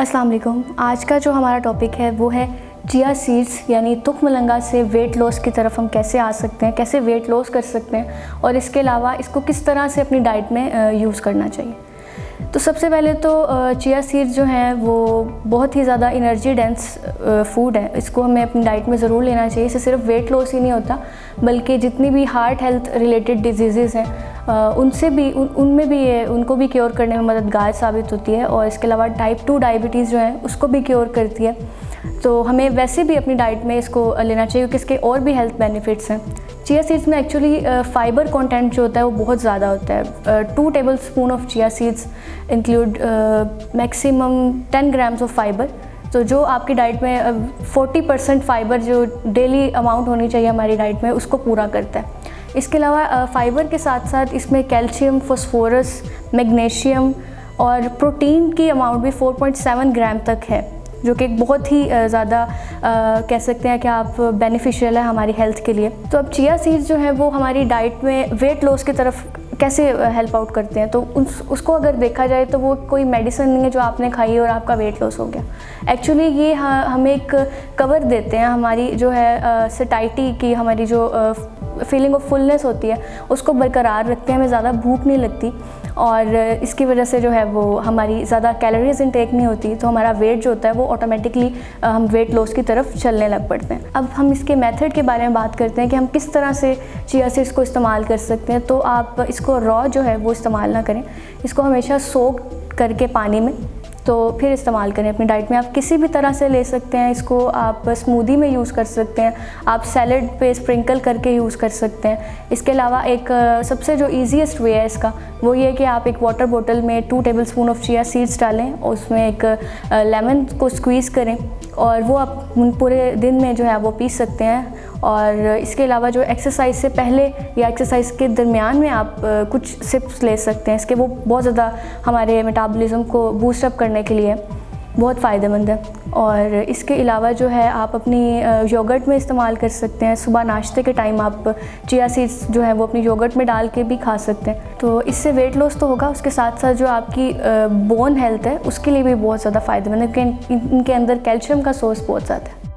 अस्सलाम वालेकुम। आज का जो हमारा टॉपिक है वो है चिया सीड्स यानी तुखमलंगा से वेट लॉस की तरफ हम कैसे आ सकते हैं, कैसे वेट लॉस कर सकते हैं और इसके अलावा इसको किस तरह से अपनी डाइट में यूज़ करना चाहिए। तो सबसे पहले तो चिया सीड्स जो हैं वो बहुत ही ज़्यादा एनर्जी डेंस फूड है। इसको हमें अपनी डाइट में ज़रूर लेना चाहिए। इससे सिर्फ वेट लॉस ही नहीं होता बल्कि जितनी भी हार्ट हेल्थ रिलेटेड डिजीज़ हैं उनमें भी ये उनको भी क्योर करने में मददगार साबित होती है और इसके अलावा टाइप 2 डायबिटीज़ जो है उसको भी क्योर करती है। तो हमें वैसे भी अपनी डाइट में इसको लेना चाहिए क्योंकि इसके और भी हेल्थ बेनिफिट्स हैं। चिया सीड्स में एक्चुअली फाइबर कंटेंट जो होता है वो बहुत ज़्यादा होता है। 2 table spoon of chia seeds include maximum 10 grams of fibre. तो जो आपकी डाइट में 40% फाइबर जो डेली अमाउंट होनी चाहिए हमारी डाइट में उसको पूरा करता है। इसके अलावा फाइबर के साथ साथ इसमें कैल्शियम, फॉस्फोरस, मैग्नीशियम और प्रोटीन की अमाउंट भी 4.7 ग्राम तक है, जो कि बहुत ही ज़्यादा कह सकते हैं कि आप बेनिफिशियल है हमारी हेल्थ के लिए। तो अब चिया सीड्स जो है वो हमारी डाइट में वेट लॉस की तरफ कैसे हेल्प आउट करते हैं। तो उसको अगर देखा जाए तो वो कोई मेडिसिन नहीं है जो आपने खाई और आपका वेट लॉस हो गया। एक्चुअली ये हमें एक कवर देते हैं, हमारी जो है सटाइटी की, हमारी जो फीलिंग ऑफ फुलनेस होती है उसको बरकरार रखते हैं। हमें ज़्यादा भूख नहीं लगती और इसकी वजह से जो है वो हमारी ज़्यादा कैलोरीज इनटेक नहीं होती, तो हमारा वेट जो होता है वो ऑटोमेटिकली हम वेट लॉस की तरफ चलने लग पड़ते हैं। अब हम इसके मेथड के बारे में बात करते हैं कि हम किस तरह से चिया सीड्स को इस्तेमाल कर सकते हैं। तो आप इसको रॉ जो है वो इस्तेमाल ना करें, इसको हमेशा सोक करके पानी में तो फिर इस्तेमाल करें अपनी डाइट में। आप किसी भी तरह से ले सकते हैं इसको, आप स्मूदी में यूज़ कर सकते हैं, आप सैलड पे स्प्रिंकल करके यूज़ कर सकते हैं। इसके अलावा एक सबसे जो ईजीएस्ट वे है इसका वो ये है कि आप एक वाटर बोतल में 2 table spoon of chia seeds डालें और उसमें एक लेमन को स्क्वीज़ करें और वो आप पूरे दिन में जो है वो पी सकते हैं। और इसके अलावा जो एक्सरसाइज से पहले या एक्सरसाइज के दरमियान में आप कुछ सिप्स ले सकते हैं इसके, वो बहुत ज़्यादा हमारे मेटाबॉलिज्म को बूस्ट अप करने के लिए बहुत फ़ायदेमंद है। और इसके अलावा जो है आप अपनी योगर्ट में इस्तेमाल कर सकते हैं। सुबह नाश्ते के टाइम आप चिया सीड्स जो है वो अपनी योगर्ट में डाल के भी खा सकते हैं। तो इससे वेट लॉस तो होगा, उसके साथ साथ जो आपकी बोन हेल्थ है उसके लिए भी बहुत ज़्यादा फ़ायदेमंद है क्योंकि इनके अंदर कैल्शियम का सोर्स बहुत ज़्यादा है।